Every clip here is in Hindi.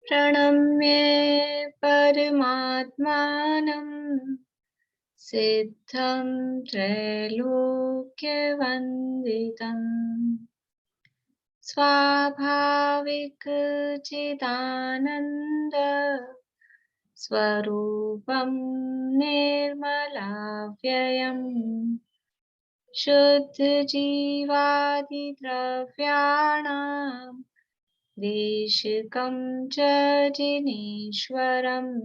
प्रणम्य परमात्मानं सिद्धं त्रैलोक्यवन्दितम् स्वाभाविक चिदानन्द स्वरूपं निर्मलाव्ययम् शुद्ध जीवादिद्रव्याणां देशिकं च जिनेश्वरम्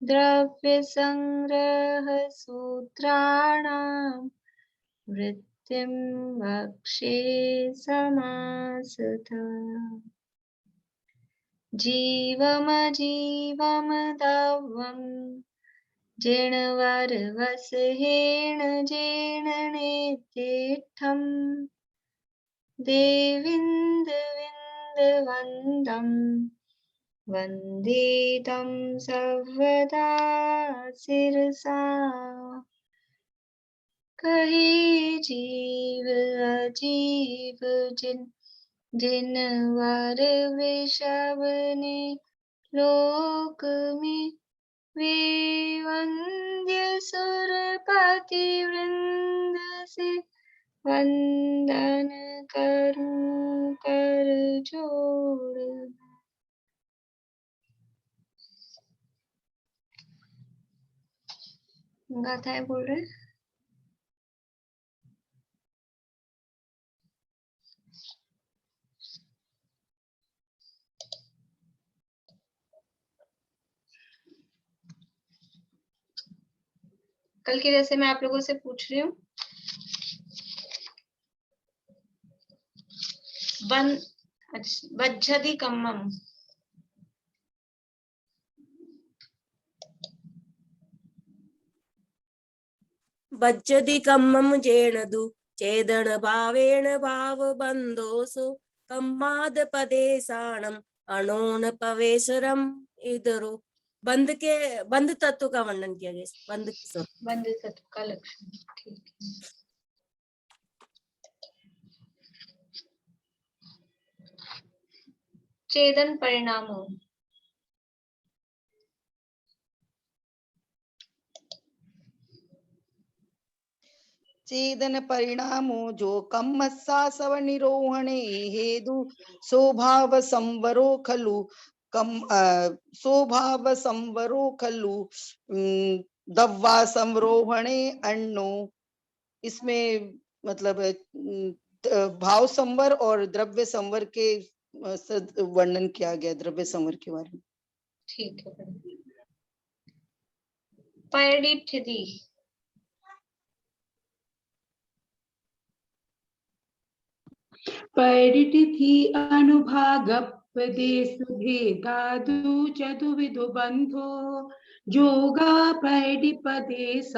द्रव्यसंग्रह सूत्राणां वृत्तिं वक्षे समासतः जीवमजीवमदव्यं जिणवरवसहेण जीर्णनेत्येत्थं देविन्दविन्दवन्दं वन्दे तं सर्वदा शिरसा कहे जीव अजीव जिनवर वृषभ ने लोक में वे वंद्य सुरपति वृंद से वंदन करूं कर जोड़। गाता है बोल रहे कल की जैसे मैं आप लोगों से पूछ रही हूँ बज्झति कम्मम बज्जति कम्मम जेणदु चेदन भावेण भाव बंधोसु कम्माद पदेशाणम अणोन पवेशरम इधरो बंध तत्व का वर्णन किया गया। बंध तत्व का लक्षण। ठीक है। चेदन परिणामों चेदन परिणामो जो कम्मस्सा सवनिरोहणे हेतु स्वभाव संवरो खलु स्वभाव संवरो खलु दव्वा संरोहणे अन्नो। इसमें मतलब भाव संवर और द्रव्य संवर के वर्णन किया गया, द्रव्य संवर के बारे में। ठीक है। परिडिठति परिडिठति अनुभाग प्रदेश भेदादु चतुर्विधो बंधो जोगा परिडिपदेशाठि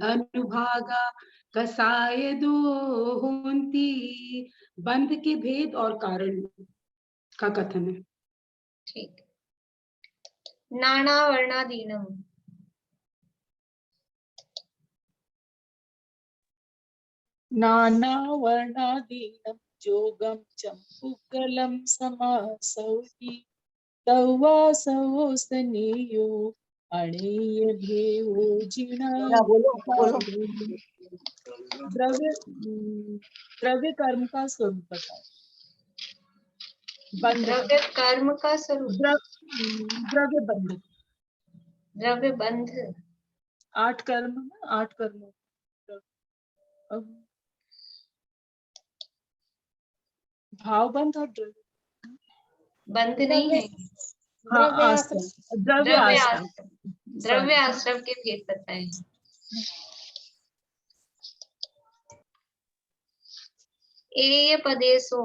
अनुभागा कसाय दो होंती। बंध के भेद और कारण का कथन है। ठीक। नाना वर्णादीनम नाना वर्णादीनम जोगम चंपुकलम समासौति तवा सवोस्तनीयो अणेय भेवो जिना द्रव्य कर्म का स्वरूप बताओ। द्रव्य कर्म का स्वरूप द्रव्य बंध। द्रव्य बंध 8 कर्म 8 कर्म भाव बंध और बंध नहीं है। द्रव्य आश्रम के भेद बताए। एय पदेशो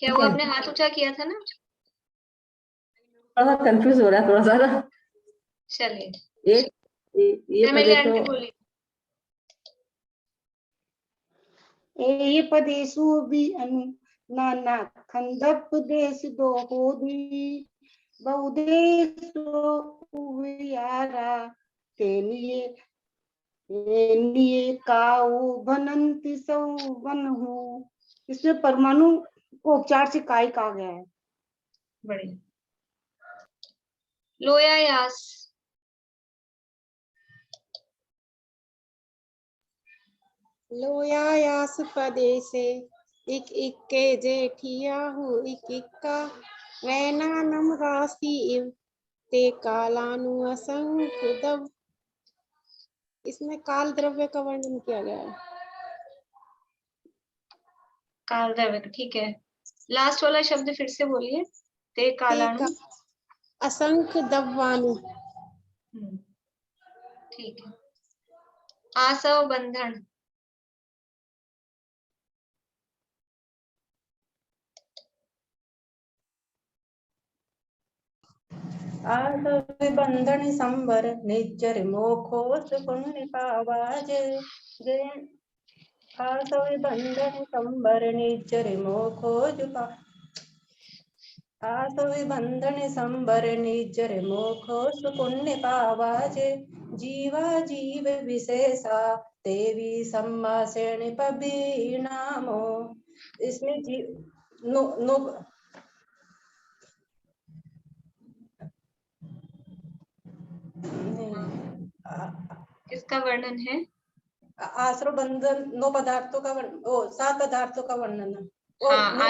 क्या वो आपने हाथ ऊंचा किया था ना? कंफ्यूज हो रहा है थोड़ा सा। चलिए ये पदेशो भी नाना खंदप देश दो होदी बहुदेश उयारा तेनिए तेनिए काऊ बनंति सौ वन हूँ। इसमें परमाणु को उपचार से काय कहा गया है। बढ़िया। लोया यास। लोयायास प्रदेशे इक इक्के जेठिया हूँ इक इक्का वैनानम राशि इव ते कालानु असंख दव। इसमें काल द्रव्य का वर्णन किया गया है। काल द्रव्य, ठीक है। लास्ट वाला शब्द फिर से बोलिए। ते कालाणु। असंख्य दव्वानु। ठीक है। आसव बंधन। आसव बंधन संबर निज्जर मोखोस पुण्य पावाज आसव बंधन संबर निज्जर मोखोज आसव बंधन संबर निज्जर मोखोस पुण्य पावाज जीवा जीव विशेषा देवी सम्मासेन पबी नामो। इसमें जीव नो नो किसका वर्णन है? आश्रव बंधन नो पदार्थों का वर्णन, 7 पदार्थों का वर्णन है। हाँ,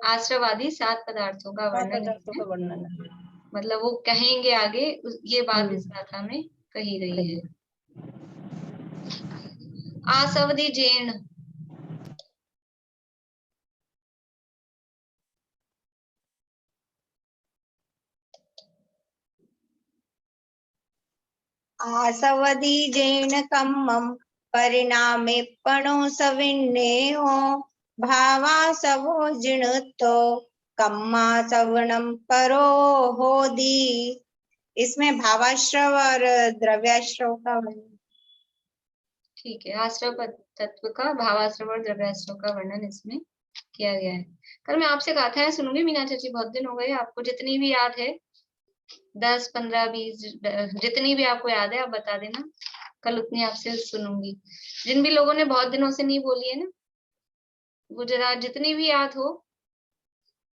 आश्रवादी 7 पदार्थों का 7 वर्णन पदार्थों का है। वर्णन है। मतलब वो कहेंगे आगे, ये बात इस गाथा में कही गई है। आसवदी जैन। आसवदी जैन कम्मम परिणामे पणो सविन्नेहो भावा सवो जिणुतो कम्मा सवणम परो होदी। इसमें भावाश्रव और द्रव्याश्रव का वर्णन। ठीक है। आश्रव तत्व का भावाश्रव और द्रव्याश्रव का वर्णन इसमें किया गया है। कल मैं आपसे गाथाएं सुनूंगी मीना चाची, बहुत दिन हो गए। आपको जितनी भी याद है 10, 15, 20 जितनी भी आपको याद है आप बता देना। कल उतनी आपसे सुनूंगी। जिन भी लोगों ने बहुत दिनों से नहीं बोली है ना, वो जरा जितनी भी याद हो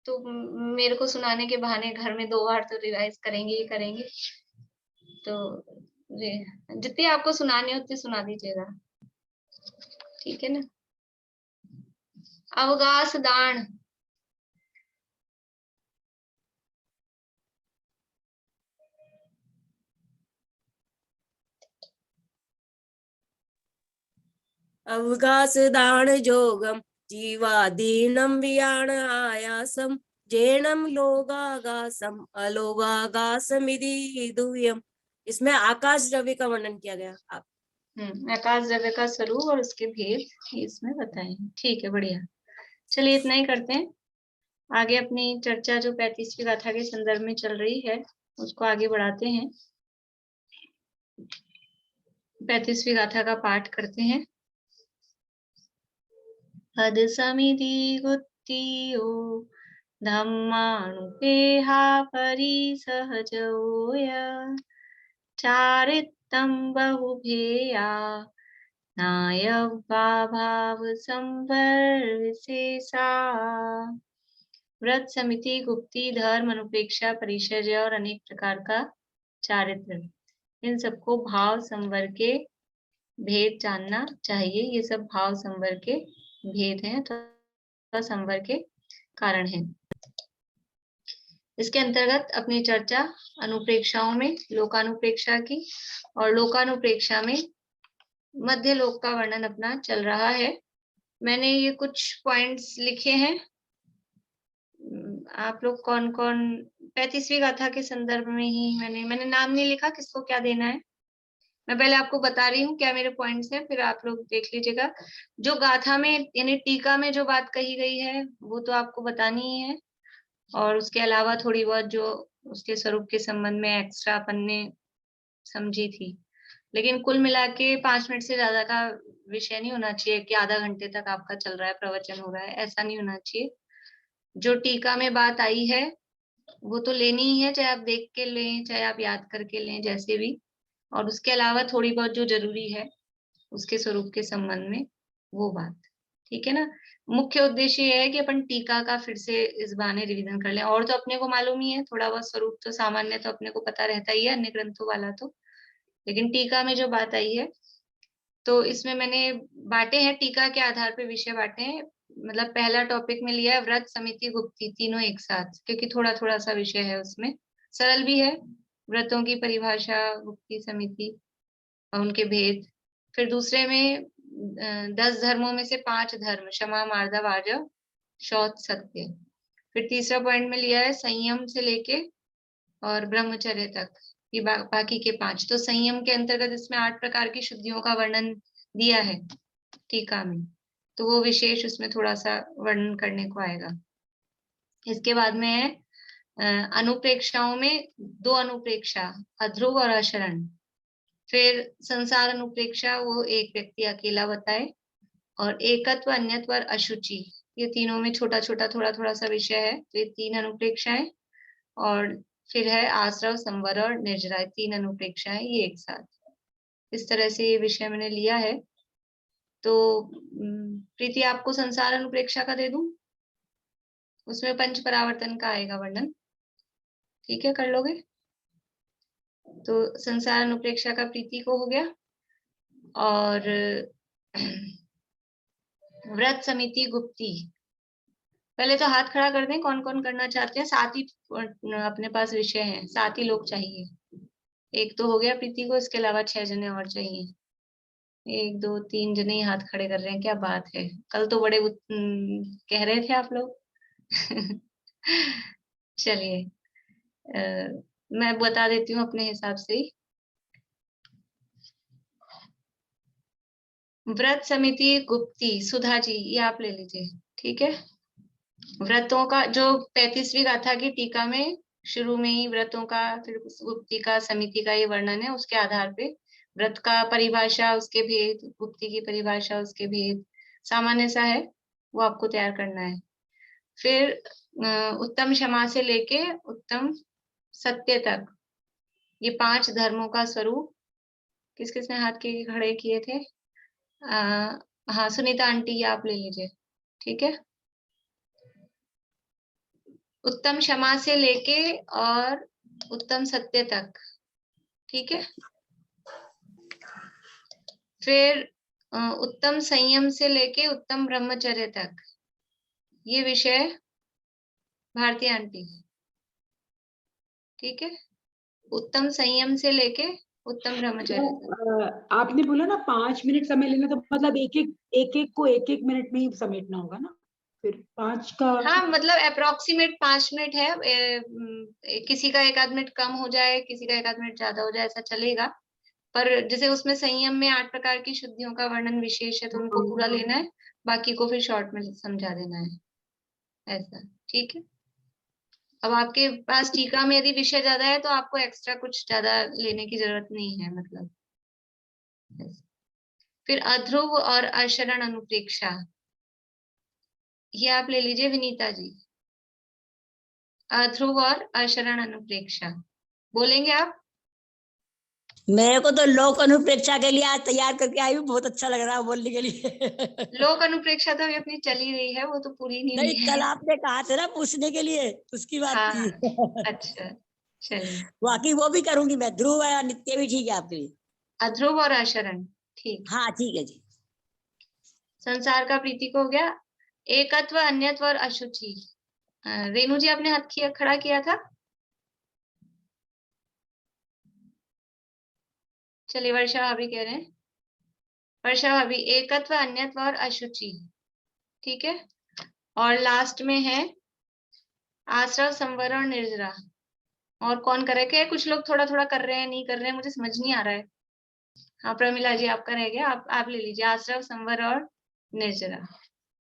तो मेरे को सुनाने के बहाने घर में 2 बार तो रिवाइज करेंगे ही करेंगे। तो जितनी आपको सुनानी हो उतनी सुना दीजिएगा, ठीक है ना। अवगास दान। अवगास दान जोगम जीवादीनम वियाण आयासम जैनम लोगागासम अलोगागासमिति दुयम। इसमें आकाश द्रव्य का वर्णन किया गया। आप आकाश द्रव्य का स्वरूप और उसके भेद इसमें बताए। ठीक है, बढ़िया। चलिए इतना ही करते हैं। आगे अपनी चर्चा जो 35वीं गाथा के संदर्भ में चल रही है उसको आगे बढ़ाते हैं। 35वीं गाथा का पाठ करते हैं। पद समिति गुत्तियो धम्मानुपेहा परिसहजोया चारित्तम बहुभेया नायवा भाव संवर विशेषा। व्रत समिति, गुप्ती, धर्म, अनुपेक्षा, परिचर्या और अनेक प्रकार का चारित्र, इन सबको भाव संवर के भेद जानना चाहिए। ये सब भाव संवर के भेद हैं तो संवर के कारण हैं। इसके अंतर्गत अपनी चर्चा अनुप्रेक्षाओं में लोकानुप्रेक्षा की और लोकानुप्रेक्षा में मध्य लोक का वर्णन अपना चल रहा है। मैंने ये कुछ पॉइंट्स लिखे हैं। आप लोग कौन कौन 35वीं गाथा के संदर्भ में ही मैंने नाम नहीं लिखा किसको क्या देना है। मैं पहले आपको बता रही हूँ क्या मेरे पॉइंट्स हैं, फिर आप लोग देख लीजिएगा। जो गाथा में यानी टीका में जो बात कही गई है वो तो आपको बतानी ही है, और उसके अलावा थोड़ी बहुत जो उसके स्वरूप के संबंध में एक्स्ट्रा अपन ने समझी थी लेकिन कुल मिला के 5 मिनट से ज्यादा का विषय नहीं होना चाहिए कि आधा घंटे तक आपका चल रहा है, प्रवचन हो रहा है, ऐसा नहीं होना चाहिए। जो टीका में बात आई है वो तो लेनी ही है, चाहे आप देख के लें चाहे आप याद करके लें, जैसे भी। और उसके अलावा थोड़ी बहुत जो जरूरी है उसके स्वरूप के संबंध में वो बात, ठीक है ना। मुख्य उद्देश्य ये है कि अपन टीका का फिर से इस बहाने रिवीजन कर लें। और तो अपने को मालूम ही है, थोड़ा बहुत स्वरूप तो सामान्य तो अपने को पता रहता ही है अन्य ग्रंथों वाला तो, लेकिन टीका में जो बात आई है तो इसमें मैंने बांटे हैं, टीका के आधार पे विषय बांटे हैं। मतलब पहला टॉपिक में लिया है व्रत, समिति, गुप्ती, तीनों एक साथ, क्योंकि थोड़ा थोड़ा सा विषय है उसमें, सरल भी है। व्रतों की परिभाषा, गुप्ती, समिति और उनके भेद। फिर दूसरे में 10 धर्मों में से 5 धर्म, क्षमा, मार्दव, आर्जव, शौच, सत्य। फिर तीसरा पॉइंट में लिया है संयम से लेके और ब्रह्मचर्य तक, ये बाकी के 5। तो संयम के अंतर्गत इसमें 8 प्रकार की शुद्धियों का वर्णन दिया है टीका में, तो वो विशेष उसमें थोड़ा सा वर्णन करने को आएगा। इसके बाद में है अनुप्रेक्षाओं में 2 अनुप्रेक्षा, अध्रुव और अशरण। फिर संसार अनुप्रेक्षा, वो एक व्यक्ति अकेला बताए। और एकत्व, अन्यत्व और अशुचि, ये तीनों में छोटा छोटा थोड़ा थोड़ा सा विषय है, तो ये 3 अनुप्रेक्षाएं। और फिर है आश्रव, संवर और निर्जरा, 3 अनुप्रेक्षाएं ये एक साथ। इस तरह से ये विषय मैंने लिया है। तो प्रीति आपको संसार अनुप्रेक्षा का दे दूं, उसमें पंच परावर्तन का आएगा वर्णन, ठीक है, कर लोगे? तो संसार अनुप्रेक्षा का प्रीति को हो गया। और व्रत, समिति, गुप्ती, पहले तो हाथ खड़ा कर दें कौन कौन करना चाहते हैं। 7 ही अपने पास विषय हैं, 7 ही लोग चाहिए। एक तो हो गया प्रीति को, इसके अलावा 6 जने और चाहिए। 1 2 3 जने ही हाथ खड़े कर रहे हैं, क्या बात है, कल तो बड़े कह रहे थे आप लोग। चलिए मैं बता देती हूँ अपने हिसाब से ही। व्रत, समिति, गुप्ती, सुधा जी ये आप ले लीजिए, ठीक है। व्रतों का जो 35वीं गाथा की टीका में शुरू में ही व्रतों का, फिर गुप्ती का, समिति का ये वर्णन है, उसके आधार पे व्रत का परिभाषा, उसके भेद, गुप्ती की परिभाषा, उसके भेद, सामान्य सा है वो आपको तैयार करना है। फिर उत्तम क्षमा से लेके उत्तम सत्य तक, ये 5 धर्मों का स्वरूप। किस किसने हाथ के खड़े किए थे? हाँ सुनीता आंटी, ये आप ले लीजिए, ठीक है। उत्तम क्षमा से लेके और उत्तम सत्य तक, ठीक है। फिर उत्तम संयम से लेके उत्तम ब्रह्मचर्य तक, ये विषय भारती आंटी, ठीक है। उत्तम संयम से लेके उत्तम ब्रह्मचर्य तक। आपने बोला ना 5 मिनट समय लेना, तो मतलब एक एक को एक मिनट में ही समेटना होगा ना, फिर 5 का। हाँ मतलब अप्रोक्सीमेट 5 मिनट है। किसी का 1 आध मिनट कम हो जाए, किसी का 1 आध मिनट ज्यादा हो जाए, ऐसा चलेगा। पर जैसे उसमें संयम में 8 प्रकार की शुद्धियों का वर्णन विशेष है, तो उनको पूरा लेना है, बाकी को फिर शॉर्ट में समझा देना है, ऐसा, ठीक है। अब आपके पास टीका में यदि विषय ज्यादा है तो आपको एक्स्ट्रा कुछ ज्यादा लेने की जरूरत नहीं है, मतलब। फिर अध्रुव और अशरण अनुप्रेक्षा, ये आप ले लीजिए विनीता जी। अध्रुव और अशरण अनुप्रेक्षा बोलेंगे आप? मेरे को तो लोक अनुप्रेक्षा के लिए आज तैयार करके आई हूँ, बहुत अच्छा लग रहा है बोलने के लिए। लोक अनुप्रेक्षा तो अभी अपनी चली रही है, वो तो पूरी नहीं हुई नहीं, है। कल आपने कहा था ना पूछने के लिए, उसकी बात हाँ थी। अच्छा चलिए। बाकी वो भी करूंगी मैं, ध्रुव है नित्य भी ठीक है आपके लिए। अध्रुव और अशरण, ठीक। हाँ ठीक है जी। संसार का प्रीति को हो गया। एकत्व, अन्यत्व और अशुचि, रेणु जी आपने हाथ खड़ा किया था। चलिए वर्षा भाभी कह रहे हैं। वर्षा भाभी, एकत्व, अन्यत्व और अशुचि, ठीक है। और लास्ट में है आश्रव, संवर और निर्जरा। और कौन करे? क्या कुछ लोग थोड़ा थोड़ा कर रहे हैं, नहीं कर रहे हैं, मुझे समझ नहीं आ रहा है। हाँ प्रमिला जी आपका रह गया, आप ले लीजिए आश्रव, संवर और निर्जरा।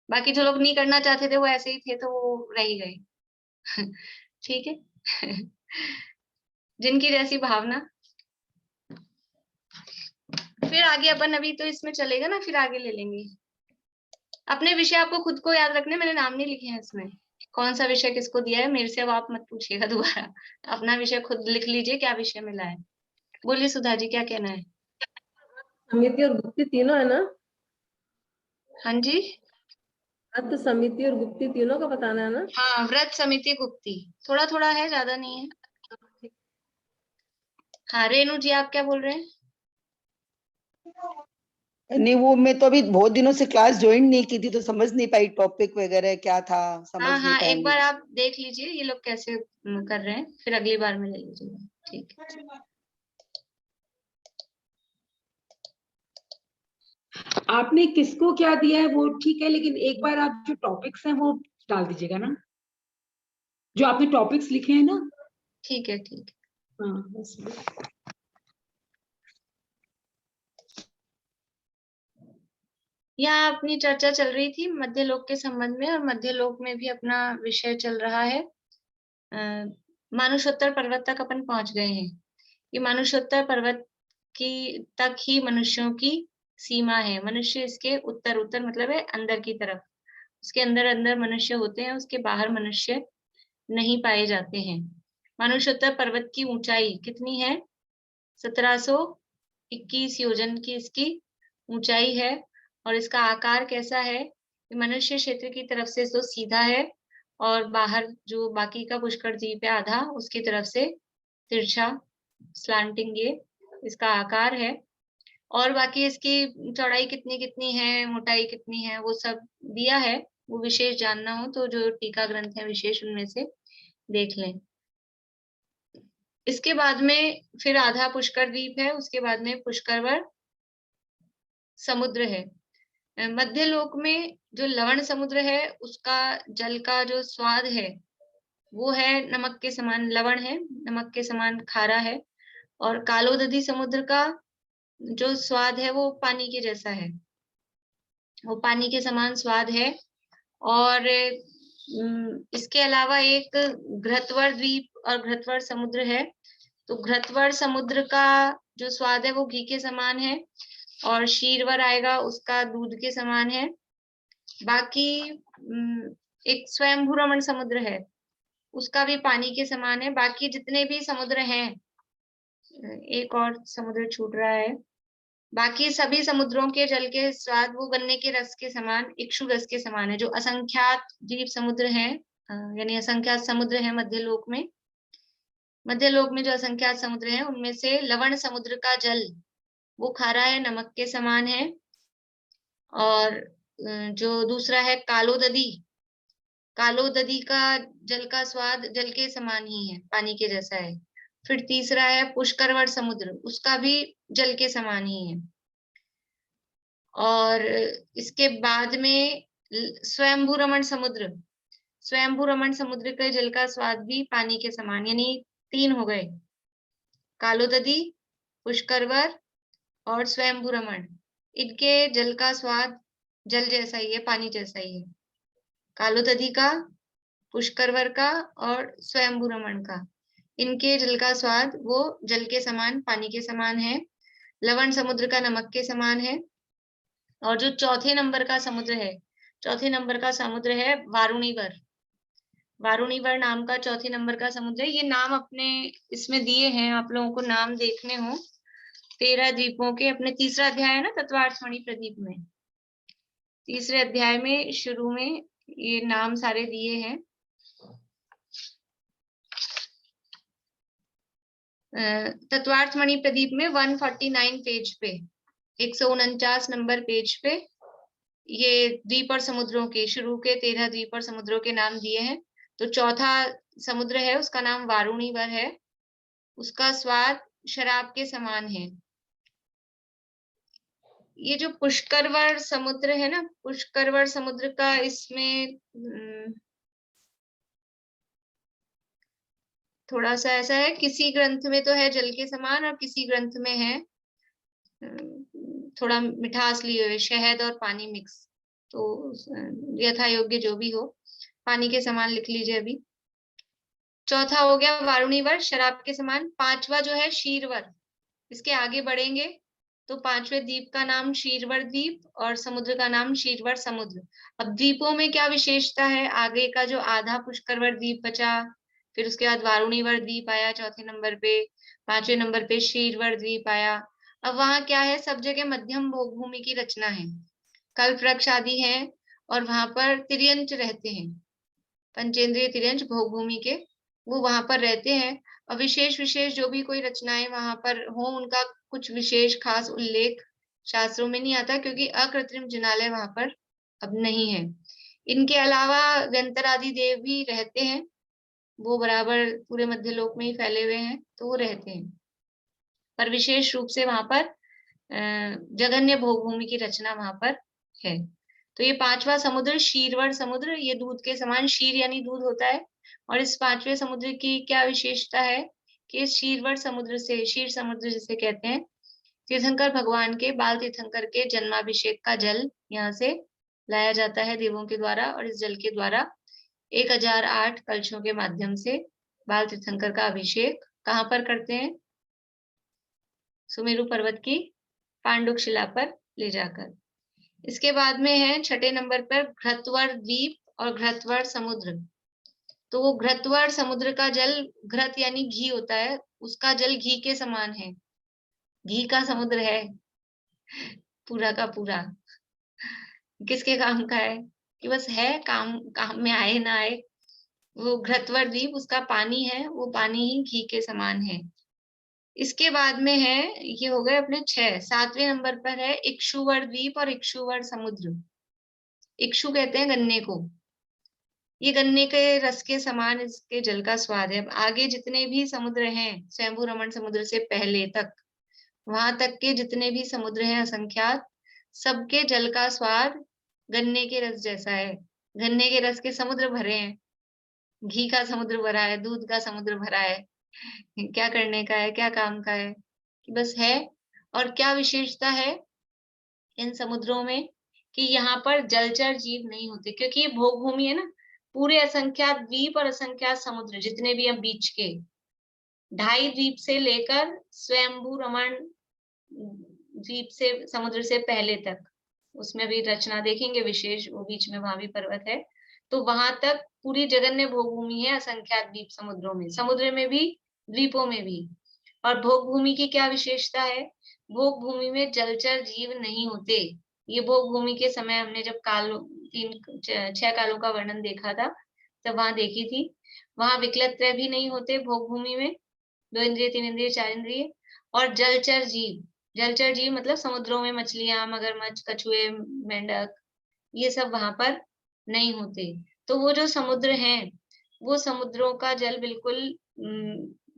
बाकी जो लोग नहीं करना चाहते थे वो ऐसे ही थे, तो वो रह ही गए। ठीक है। जिनकी जैसी भावना। फिर आगे अपन अभी तो इसमें चलेगा ना, फिर आगे ले लेंगे। अपने विषय आपको खुद को याद रखने, मैंने नाम नहीं लिखे हैं इसमें, कौन सा विषय किसको दिया है मेरे से अब आप मत पूछिएगा दोबारा। अपना विषय खुद लिख लीजिए, क्या विषय मिला है। बोलिए सुधा जी, क्या कहना है? समिति और गुप्ती तीनों है ना? हाँ जी, व्रत, समिति और गुप्ती तीनों का बताना है ना? हाँ, व्रत, समिति, गुप्ती, थोड़ा थोड़ा है, ज्यादा नहीं है। हाँ रेणु जी, आप क्या बोल रहे हैं? नहीं, वो मैं तो अभी बहुत दिनों से क्लास ज्वाइन नहीं की थी, तो समझ नहीं पाई टॉपिक वगैरह क्या था, समझ हाँ नहीं हाँ, पाया एक बार मुझे। आप देख लीजिए ये लोग कैसे कर रहे हैं, फिर अगली बार में ले लीजिएगा। ठीक है। आपने किसको क्या दिया है वो ठीक है, लेकिन एक बार आप जो टॉपिक्स हैं वो डाल दीजिएगा ना, जो आपने टॉपिक्स लिखे हैं ना। ठीक है, ठीक है। हाँ बस। यहाँ अपनी चर्चा चल रही थी मध्यलोक के संबंध में, और मध्यलोक में भी अपना विषय चल रहा है। मानुषोत्तर पर्वत तक अपन पहुंच गए हैं। ये मानुषोत्तर पर्वत की तक ही मनुष्यों की सीमा है। मनुष्य इसके उत्तर उत्तर मतलब है अंदर की तरफ, उसके अंदर अंदर मनुष्य होते हैं, उसके बाहर मनुष्य नहीं पाए जाते हैं। मानुषोत्तर पर्वत की ऊंचाई कितनी है? 1721 योजन की इसकी ऊंचाई है। और इसका आकार कैसा है? मनुष्य क्षेत्र की तरफ से तो सीधा है, और बाहर जो बाकी का पुष्कर द्वीप है आधा, उसकी तरफ से तिरछा स्लांटिंग ये इसका आकार है। और बाकी इसकी चौड़ाई कितनी कितनी है, मोटाई कितनी है, वो सब दिया है। वो विशेष जानना हो तो जो टीका ग्रंथ है विशेष, उनमें से देख लें। इसके बाद में फिर आधा पुष्कर द्वीप है, उसके बाद में पुष्करवर समुद्र है। मध्यलोक में जो लवण समुद्र है, उसका जल का जो स्वाद है वो है नमक के समान लवण है, नमक के समान खारा है। और कालोदधी समुद्र का जो स्वाद है वो पानी के जैसा है, वो पानी के समान स्वाद है। और इसके अलावा एक घृतवर द्वीप और घृतवर समुद्र है। तो घृतवर समुद्र का जो स्वाद है वो घी के समान है, और शीरवर आएगा उसका दूध के समान है। बाकी एक स्वयंभू रमण समुद्र है, उसका भी पानी के समान है। बाकी जितने भी समुद्र हैं, एक और समुद्र छूट रहा है, बाकी सभी समुद्रों के जल के स्वाद वो गन्ने के रस के समान, इक्षु रस के समान है। जो असंख्यात द्वीप समुद्र हैं, यानी असंख्यात समुद्र है मध्यलोक में, मध्यलोक में जो असंख्यात समुद्र हैं उनमें से लवण समुद्र का जल वो खारा है, नमक के समान है। और जो दूसरा है कालोदधी, कालोदधी का जल का स्वाद जल के समान ही है, पानी के जैसा है। फिर तीसरा है पुष्करवर समुद्र, उसका भी जल के समान ही है। और इसके बाद में स्वयंभू रमण समुद्र, स्वयंभू रमण समुद्र के जल का स्वाद भी पानी के समान, यानी 3 हो गए, कालोदधी, पुष्करवर और स्वयंभू रमण। इनके जल का स्वाद जल जैसा ही है, पानी जैसा ही है। कालोदधी का, पुष्करवर का और स्वयंभू रमण का, इनके जल का स्वाद वो जल के समान, पानी के समान है। लवण समुद्र का नमक के समान है। और जो चौथे नंबर का समुद्र है, चौथे नंबर का समुद्र है वारुणीवर। वारुणीवर नाम का चौथे नंबर का समुद्र है। ये नाम अपने इसमें दिए हैं, आप लोगों को नाम देखने हो 13 द्वीपों के। अपने तीसरा अध्याय है ना तत्वार्थमणि प्रदीप में, तीसरे अध्याय में शुरू में ये नाम सारे दिए हैं। तत्वार्थमणि प्रदीप में 149 पेज पे, 149 नंबर पेज पे ये द्वीप और समुद्रों के, शुरू के 13 द्वीप और समुद्रों के नाम दिए हैं। तो चौथा समुद्र है उसका नाम वारुणीवर है, उसका स्वाद शराब के समान है। ये जो पुष्करवर समुद्र है ना, पुष्करवर समुद्र का इसमें थोड़ा सा ऐसा है, किसी ग्रंथ में तो है जल के समान और किसी ग्रंथ में है थोड़ा मिठास लिए हुए, शहद और पानी मिक्स। तो यथा योग्य जो भी हो, पानी के समान लिख लीजिए अभी। चौथा हो गया वारुणीवर, शराब के समान। पांचवा जो है शीरवर, इसके आगे बढ़ेंगे तो 5वें द्वीप का नाम शीरवर द्वीप और समुद्र का नाम शीरवर समुद्र। अब द्वीपों में क्या विशेषता है, आगे का जो आधा पुष्करवर द्वीप बचा, फिर उसके बाद वारुणीवर द्वीप आया चौथे नंबर पे, 5वें नंबर पे शीरवर द्वीप आया। अब वहां क्या है, सब जगह मध्यम भोगभूमि की रचना है, कल्प वृक्ष आदि है, और वहां पर तिर्यंच रहते हैं, पंचेंद्रिय तिर्यंच भोगभूमि के, वो वहां पर रहते हैं। और विशेष विशेष जो भी कोई रचनाएं वहां पर हो, उनका कुछ विशेष खास उल्लेख शास्त्रों में नहीं आता, क्योंकि अकृत्रिम जिनालय वहां पर अब नहीं है। इनके अलावा व्यंतर आदि देव भी रहते हैं, वो बराबर पूरे मध्यलोक में ही फैले हुए हैं, तो वो रहते हैं, पर विशेष रूप से वहां पर जगन्य भोगभूमि की रचना वहां पर है। तो ये 5वां समुद्र शीरवर समुद्र, ये दूध के समान, शीर यानी दूध होता है, और इस 5वें समुद्र की क्या विशेषता है कि शीरवर समुद्र से, शीर समुद्र जिसे कहते हैं, तीर्थंकर भगवान के, बाल तीर्थंकर के जन्माभिषेक का जल यहाँ से लाया जाता है देवों के द्वारा, और इस जल के द्वारा 1008 कलशों के माध्यम से बाल तीर्थंकर का अभिषेक कहाँ पर करते हैं, सुमेरु पर्वत की पांडुक शिला पर ले जाकर। इसके बाद में है 6ठे नंबर पर घृतवर द्वीप और घृतवर समुद्र। तो वो घृतवर समुद्र का जल, घृत यानी घी होता है, उसका जल घी के समान है, घी का समुद्र है पूरा का पूरा। किसके काम का है कि बस है, काम काम में आए ना आए। वो घृतवर द्वीप, उसका पानी है, वो पानी ही घी के समान है। इसके बाद में है, ये हो गए अपने 6। 7वें नंबर पर है इक्षुवर द्वीप और इक्षुवर समुद्र। इक्षु कहते हैं गन्ने को, ये गन्ने के रस के समान इसके जल का स्वाद है। आगे जितने भी समुद्र हैं, स्वयंभू रमण समुद्र से पहले तक, वहां तक के जितने भी समुद्र हैं असंख्यात, सबके जल का स्वाद गन्ने के रस जैसा है। गन्ने के रस के समुद्र भरे हैं, घी का समुद्र भरा है, दूध का समुद्र भरा है। क्या करने का है, क्या काम का है कि बस है। और क्या विशेषता है इन समुद्रों में कि यहाँ पर जलचर जीव नहीं होते, क्योंकि ये भोगभूमि है ना, पूरे असंख्यात द्वीप और असंख्यात समुद्र जितने भी हैं बीच के, 2.5 द्वीप से लेकर स्वयंभू रमण द्वीप से, समुद्र से पहले तक, उसमें भी रचना देखेंगे विशेष, वो बीच में वहां भी पर्वत है, तो वहां तक पूरी जगन्य भोगभूमि है असंख्यात द्वीप समुद्रों में, समुद्र में भी द्वीपों में भी। और भोगभूमि की क्या विशेषता है, भोगभूमि में जलचर जीव नहीं होते। ये भोगभूमि के समय हमने जब 6 कालों का वर्णन देखा था, तब वहां देखी थी, वहां विकलत त्रय भी नहीं होते भोगभूमि में, 2 इंद्रिय 3 इंद्रिय 4 इंद्रिय। और जलचर जीव, जलचर जीव मतलब समुद्रों में मछलियां, मगरमच्छ, कछुए, मेंढक, ये सब वहां पर नहीं होते। तो वो जो समुद्र हैं, वो समुद्रों का जल बिल्कुल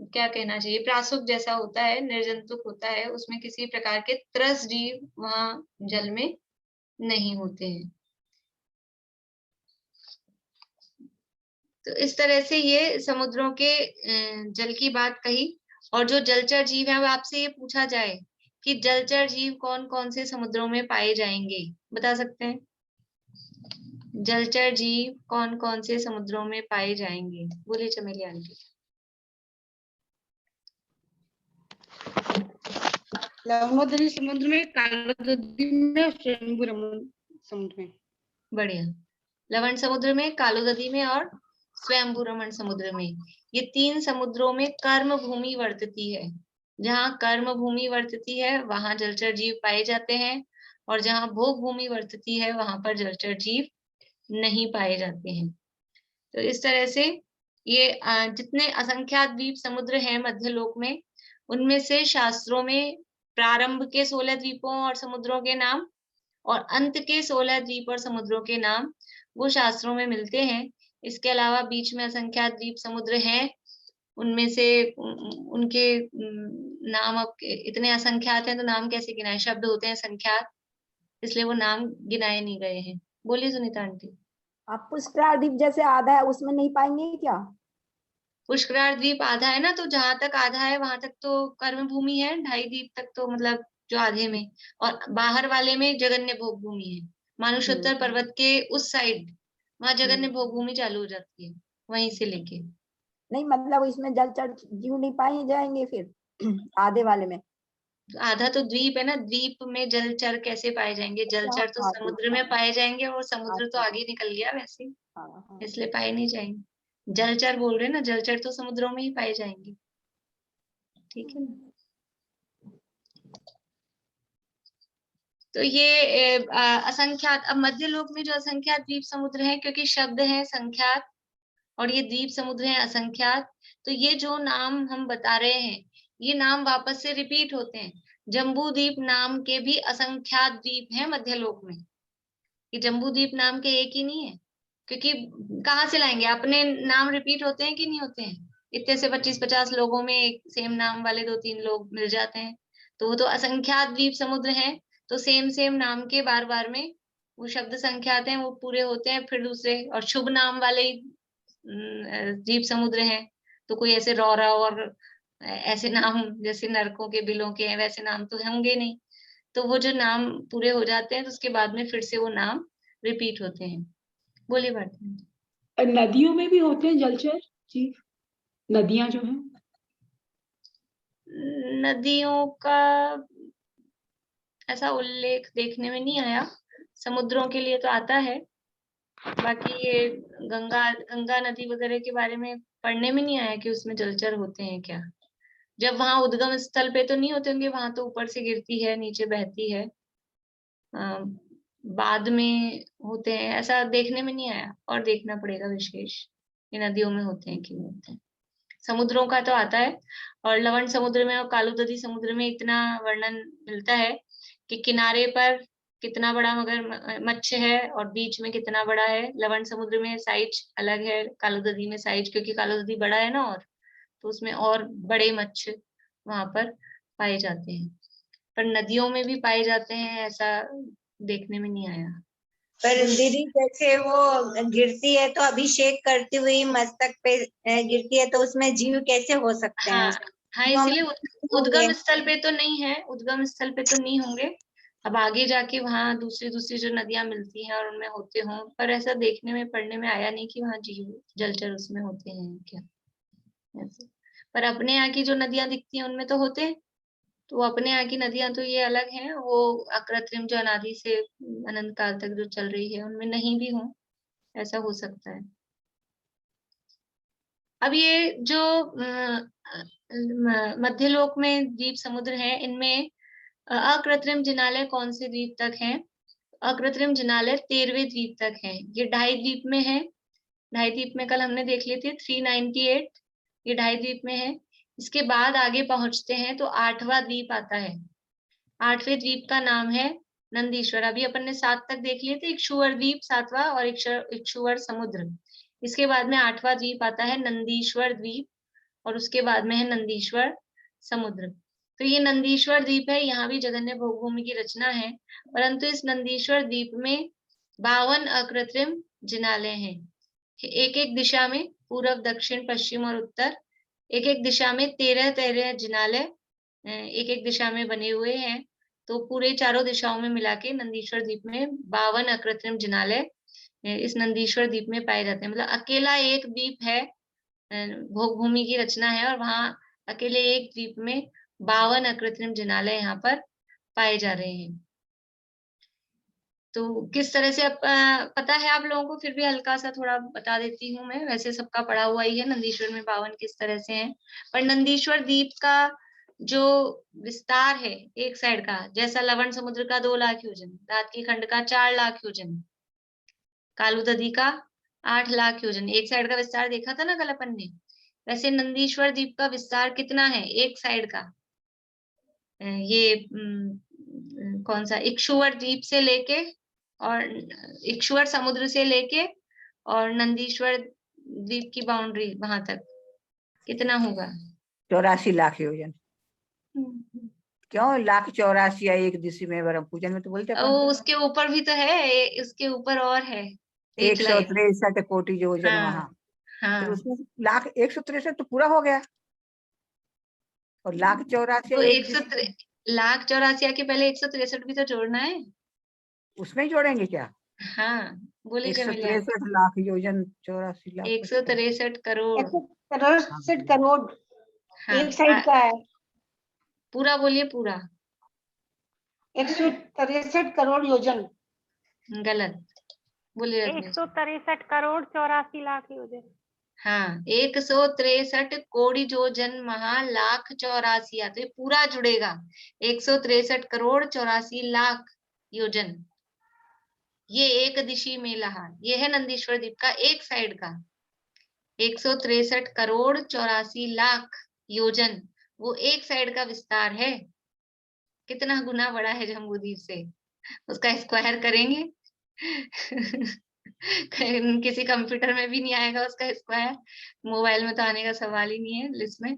क्या कहना चाहिए, प्रासुक जैसा होता है, निर्जंतुक होता है, उसमें किसी प्रकार के त्रस जीव वहां जल में नहीं होते हैं। तो इस तरह से ये समुद्रों के जल की बात कही। और जो जलचर जीव है, अब आपसे ये पूछा जाए कि जलचर जीव कौन कौन से समुद्रों में पाए जाएंगे, बता सकते हैं? जलचर जीव कौन कौन से समुद्रों में पाए जाएंगे, बोलिए चमेली आंटी। लवणोदरी समुद्र में, कालोदरी में, स्वयंभू रमण समुद्र में। बढ़िया। लवण समुद्र में, कालोदरी में और स्वयंभू रमण समुद्र में, ये 3 समुद्रों में कर्म भूमि वर्तती है। जहाँ कर्म भूमि वर्तती है वहां जलचर जीव पाए जाते हैं, और जहाँ भोग भूमि वर्तती है वहां पर जलचर जीव नहीं पाए जाते हैं। तो इस तरह से ये जितने असंख्यात द्वीप समुद्र हैं मध्यलोक में, उनमें से शास्त्रों में प्रारंभ के 16 द्वीपों और समुद्रों के नाम और अंत के 16 द्वीप और समुद्रों के नाम वो शास्त्रों में मिलते हैं। इसके अलावा बीच में असंख्यात द्वीप समुद्र हैं, उनमें से उनके नाम अब इतने असंख्यात हैं तो नाम कैसे गिनाए, शब्द होते हैं संख्यात, इसलिए वो नाम गिनाए नहीं गए हैं। बोलिए सुनीता आंटी। आप पुष्करार द्वीप जैसे आधा है उसमें नहीं पाएंगे क्या? पुष्करार द्वीप आधा है ना, तो जहां तक आधा है वहां तक तो कर्म भूमि है, 2.5 द्वीप तक तो मतलब जो आधे में, और बाहर वाले में जगन्य भोग भूमि है। मानुषोत्तर पर्वत के उस साइड वहां जगन्य भोग भूमि चालू हो जाती है, वहीं से लेके। नहीं मतलब इसमें जलचर जीव नहीं पाए जाएंगे फिर आधे वाले में? आधा तो द्वीप है ना, द्वीप में जलचर कैसे पाए जाएंगे? जलचर तो हाँ, समुद्र में पाए जाएंगे, और समुद्र तो आगे निकल गया वैसे, हाँ। इसलिए पाए नहीं जाएंगे। जलचर बोल रहे हैं ना, जलचर तो समुद्रों में ही पाए जाएंगे, ठीक है ना। तो ये असंख्यात, अब मध्य लोक में जो असंख्यात द्वीप समुद्र है, क्योंकि शब्द है संख्यात और ये द्वीप समुद्र है असंख्यात, तो ये जो नाम हम बता रहे हैं ये नाम वापस से रिपीट होते हैं। जम्बू द्वीप नाम के भी असंख्यात द्वीप हैं मध्य लोक में, ये जम्बू द्वीप नाम के एक ही नहीं है, क्योंकि कहाँ से लाएंगे? अपने नाम रिपीट होते हैं कि नहीं होते हैं? इतने से 25-50 लोगों में एक सेम नाम वाले 2-3 लोग मिल जाते हैं, तो वो तो असंख्यात द्वीप समुद्र हैं। तो सेम नाम के बार बार में वो शब्द संख्यात हैं, वो पूरे होते हैं। फिर दूसरे और शुभ नाम वाले द्वीप समुद्र हैं, तो कोई ऐसे रौरा और ऐसे नाम जैसे नरकों के, बिलों के हैं, वैसे नाम तो होंगे नहीं। तो वो जो नाम पूरे हो जाते हैं तो उसके बाद में फिर से वो नाम रिपीट होते हैं। बोलिए भारती। नदियों में भी होते हैं जलचर जी, नदियां जो हैं? नदियों का ऐसा उल्लेख देखने में नहीं आया, समुद्रों के लिए तो आता है। बाकी ये गंगा नदी वगैरह के बारे में पढ़ने में नहीं आया कि उसमें जलचर होते हैं क्या। जब वहां उद्गम स्थल पे तो नहीं होते होंगे, वहां तो ऊपर से गिरती है, नीचे बहती है, बाद में होते हैं, ऐसा देखने में नहीं आया। और देखना पड़ेगा विशेष, ये नदियों में होते हैं कि नहीं होते हैं। समुद्रों का तो आता है, और लवण समुद्र में और कालूददी समुद्र में इतना वर्णन मिलता है कि किनारे पर कितना बड़ा मगर मच्छ है और बीच में कितना बड़ा है। लवण समुद्र में साइज अलग है, कालूददी में साइज, क्योंकि कालूददी बड़ा है ना, और तो उसमें और बड़े मच्छ वहां पर पाए जाते हैं। पर नदियों में भी पाए जाते हैं, ऐसा देखने में नहीं आया। पर दीदी जैसे वो गिरती है तो अभिषेक करती हुई मस्तक पे गिरती है, तो उसमें जीव कैसे हो सकते हैं? हाँ, इसलिए उद्गम स्थल पे तो नहीं है, उद्गम स्थल पे तो नहीं होंगे। अब आगे जाके वहां दूसरी जो नदियां मिलती हैं और उनमें होते हों, पर ऐसा देखने में, पढ़ने में आया नहीं कि वहां जीव जलचर उसमें होते हैं क्या ऐसे। पर अपने यहाँ की जो नदियां दिखती हैं उनमें तो होते हैं। तो अपने यहाँ की नदियां तो ये अलग हैं, वो अकृत्रिम जो अनादि से अनंत काल तक जो चल रही है उनमें नहीं भी हो, ऐसा हो सकता है। अब ये जो मध्यलोक में द्वीप समुद्र है, इनमें अकृत्रिम जिनालय कौन से द्वीप तक हैं? अकृत्रिम जिनालय 13वें द्वीप तक है। ये 2.5 द्वीप में है, 2.5 द्वीप में कल हमने देख लिए थे 398, ये 2.5 द्वीप में है। इसके बाद आगे पहुंचते हैं तो 8वां द्वीप आता है। 8वें द्वीप का नाम है नंदीश्वर। अभी अपन ने 7 तक देख लिए थे, इक्षुवर द्वीप 7वां और इक्षुवर समुद्र। इसके बाद में 8वां द्वीप आता है नंदीश्वर द्वीप, और उसके बाद में है नंदीश्वर समुद्र। तो ये नंदीश्वर द्वीप है, यहाँ भी जगन्य भोगभूमि की रचना है, परंतु इस नंदीश्वर द्वीप में 52 अकृत्रिम जिनालय हैं। एक एक दिशा में, पूर्व, दक्षिण, पश्चिम और उत्तर, एक एक दिशा में 13 जिनालय एक एक दिशा में बने हुए हैं। तो पूरे चारों दिशाओं में मिला के नंदीश्वर द्वीप में 52 अकृत्रिम जिनालय इस नंदीश्वर द्वीप में पाए जाते हैं। मतलब अकेला एक द्वीप है, भोगभूमि की रचना है, और वहां अकेले एक द्वीप में 52 अकृत्रिम जिनालय यहाँ पर पाए जा रहे हैं। तो किस तरह से पता है आप लोगों को, फिर भी हल्का सा थोड़ा बता देती हूँ मैं। वैसे सबका पढ़ा हुआ ही है नंदीश्वर में 52 किस तरह से हैं। पर नंदीश्वर द्वीप का जो विस्तार है एक साइड का, जैसा लवण समुद्र का 2 लाख योजन, दातकी खंड का 4 लाख योजन, कालूददी का 8 लाख योजन, एक साइड का विस्तार देखा था ना कल अपन ने। वैसे नंदीश्वर द्वीप का विस्तार कितना है एक साइड का? ये कौन सा, इक्षुवर द्वीप से लेके और इक्षुवर समुद्र से लेके और नंदीश्वर द्वीप की बाउंड्री वहां तक कितना होगा? 84 लाख योजन। क्यों 1,84,000 या एक दिशा में ब्रह्म पूजन में तो बोलते हैं। उसके ऊपर भी तो है, उसके ऊपर और है 163 कोटि योजन। वहां हाँ, तो उसमें 1,63 तो पूरा हो गया, और 1,84,000 तो 1,84,000 के पहले 163 भी तो जोड़ना है, उसमें ही जोड़ेंगे क्या? हाँ बोले 163 लाख योजन 84 लाख 163 करोड़ 163 करोड़ एक साइड का है। पूरा बोलिए पूरा 163 करोड़ योजन। गलत, बोलिए रजनी। 163 करोड़ 84 लाख योजन। हाँ, 163 कोड़ी योजन महा लाख 84, तो ये पूरा जुड़ेगा। 163 करोड़ 84 लाख योजन, ये एक दिशी में लहा, ये है नंदीश्वर द्वीप का एक साइड का। 163 करोड़ 84 लाख योजन, वो एक साइड का विस्तार है। कितना गुना बड़ा है जम्बू द्वीप से, उसका स्क्वायर करेंगे किसी कंप्यूटर में भी नहीं आएगा उसका स्क्वायर, मोबाइल में तो आने का सवाल ही नहीं है लिस्ट में।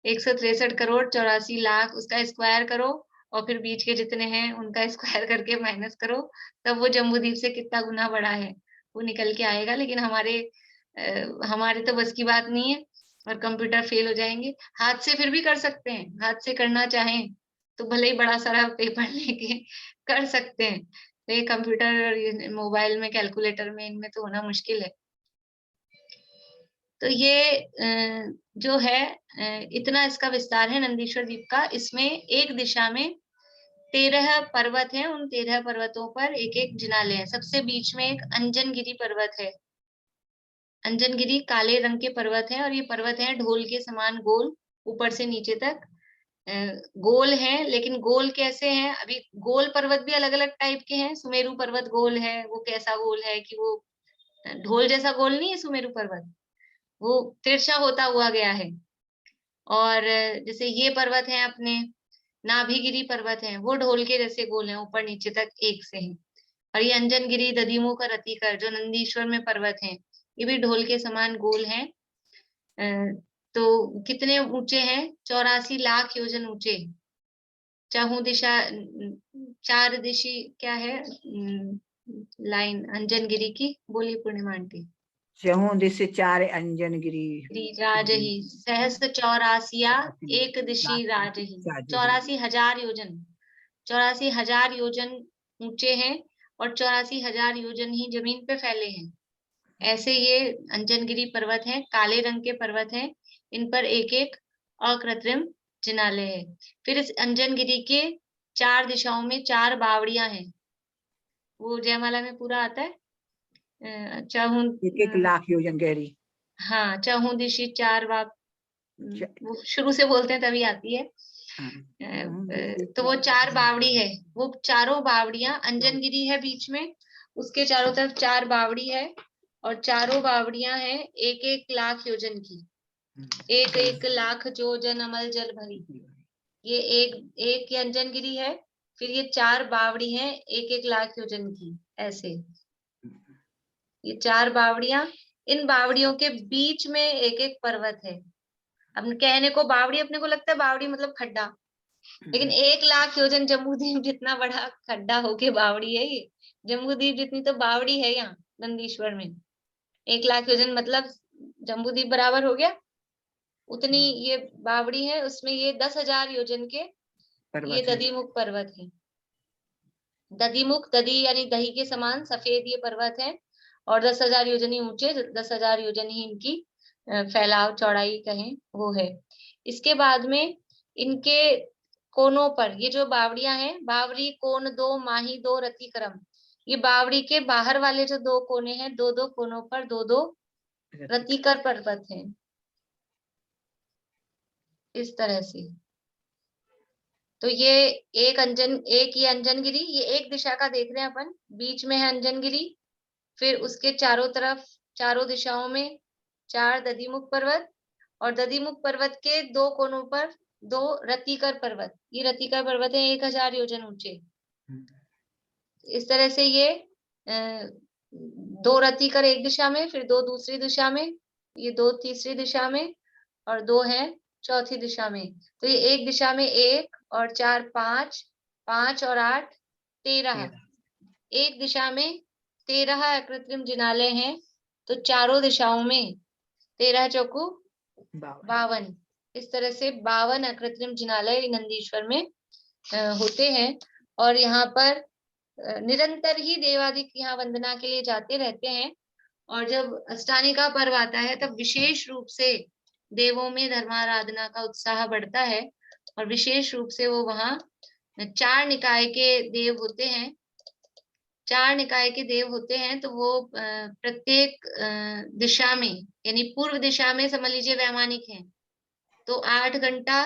163 करोड़ 84 लाख, उसका स्क्वायर करो और फिर बीच के जितने हैं उनका स्क्वायर करके माइनस करो, तब वो जम्बू द्वीप से कितना गुना बड़ा है वो निकल के आएगा। लेकिन हमारे तो बस की बात नहीं है और कंप्यूटर फेल हो जाएंगे। हाथ से फिर भी कर सकते हैं, हाथ से करना चाहें तो भले ही बड़ा सारा पेपर लेके कर सकते हैं, तो ये कंप्यूटर मोबाइल में कैलकुलेटर में इनमें तो होना मुश्किल है। तो ये जो है इतना इसका विस्तार है नंदीश्वर द्वीप का। इसमें एक दिशा में 13 पर्वत हैं, उन 13 पर्वतों पर एक एक जिनाले हैं। सबसे बीच में एक अंजनगिरी पर्वत है। अंजनगिरी काले रंग के पर्वत है और ये पर्वत है ढोल के समान गोल, ऊपर से नीचे तक गोल है। लेकिन गोल कैसे हैं, अभी गोल पर्वत भी अलग अलग टाइप के हैं। सुमेरु पर्वत गोल है, वो कैसा गोल है कि वो ढोल जैसा गोल नहीं है सुमेरु पर्वत, वो तिरछा होता हुआ गया है। और जैसे ये पर्वत है अपने नाभिगिरी पर्वत है, वो ढोल के जैसे गोल है, ऊपर नीचे तक एक से है। और ये अंजनगिरी, दधिमुख और रतिकर जो नंदीश्वर में पर्वत हैं, ये भी ढोल के समान गोल हैं। तो कितने ऊंचे हैं, 84 लाख योजन ऊंचे। चाहू दिशा, 4 दिशी क्या है लाइन अंजनगिरी की, बोलिए पूर्णिमा आंटी। चहु दिश 4 अंजनगिरी राजही सहस्त्र 84 एक दिशी राजही, 84,000 योजन, 84,000 योजन ऊंचे हैं और 84,000 योजन ही जमीन पे फैले हैं। ऐसे ये अंजनगिरी पर्वत हैं, काले रंग के पर्वत हैं, इन पर एक एक अकृत्रिम जिनाले है। फिर इस अंजनगिरी के 4 दिशाओं में 4 बावड़ियां हैं, वो जयमाला में पूरा आता है। चाहू 1 लाख योजन गहरी। हाँ, चाहू दिशी 4 वो शुरू से बोलते हैं तभी आती है। तो वो 4 बावड़ी है, वो चारों बावड़ियां, अंजनगिरी है बीच में, उसके चारों तरफ 4 बावड़ी है और चारों बावड़ियां हैं 1-1 लाख योजन की। 1-1 लाख योजन अमल जल भरी, ये एक अंजनगिरी है। फिर ये 4 बावड़ी हैं 1-1 लाख योजन की, ऐसे ये 4 बावड़ियां। इन बावड़ियों के बीच में एक एक पर्वत है। अब कहने को बावड़ी, अपने को लगता है बावड़ी मतलब खड्डा, लेकिन 1 लाख योजन जम्बूद्वीप जितना बड़ा खड्डा होके बावड़ी है ये। जम्बूद्वीप जितनी तो बावड़ी है यहाँ नंदीश्वर में। 1 लाख योजन मतलब जम्बूद्वीप बराबर हो गया, उतनी ये बावड़ी है। उसमें ये 10,000 योजन के ये दधिमुख पर्वत है। दधिमुख, दधी यानी दही के समान सफेद ये पर्वत है और 10,000 योजन ही ऊंचे, 10,000 योजन ही इनकी फैलाव चौड़ाई कहें वो है। इसके बाद में इनके कोनों पर ये जो बावड़ियां हैं, बावड़ी कोन 2 माही 2 रतिक्रम, ये बावड़ी के बाहर वाले जो 2 कोने हैं, 2-2 कोनों पर 2-2 रतिकर पर्वत हैं, इस तरह से। तो ये एक ये अंजनगिरी, ये एक दिशा का देख रहे हैं अपन, बीच में है अंजनगिरी। फिर उसके चारों तरफ, चारों दिशाओं में 4 दधिमुख पर्वत और दधिमुख पर्वत के 2 कोनों पर 2 रतिकर पर्वत। ये रतिकर पर्वत है 1,000 योजन ऊंचे। इस तरह से ये 2 रतिकर एक दिशा में, फिर 2 दूसरी दिशा में, ये 2 तीसरी दिशा में और 2 हैं चौथी दिशा में। तो ये एक दिशा में 1 और 4 5, 5 और 8 13, एक दिशा में 13 कृत्रिम जिनाले हैं। तो चारों दिशाओं में 13 चौकू 52, इस तरह से 52 अकृत्रिम जिनालय नंदीश्वर में होते हैं। और यहाँ पर निरंतर ही देवादिक यहाँ वंदना के लिए जाते रहते हैं। और जब अष्टानी का पर्व आता है तब विशेष रूप से देवों में धर्माराधना का उत्साह बढ़ता है और विशेष रूप से वो वहाँ चार निकाय के देव होते हैं, चार निकाय के देव होते हैं, तो वो प्रत्येक दिशा में, यानी पूर्व दिशा में समझ लीजिए वैमानिक हैं, तो 8 घंटा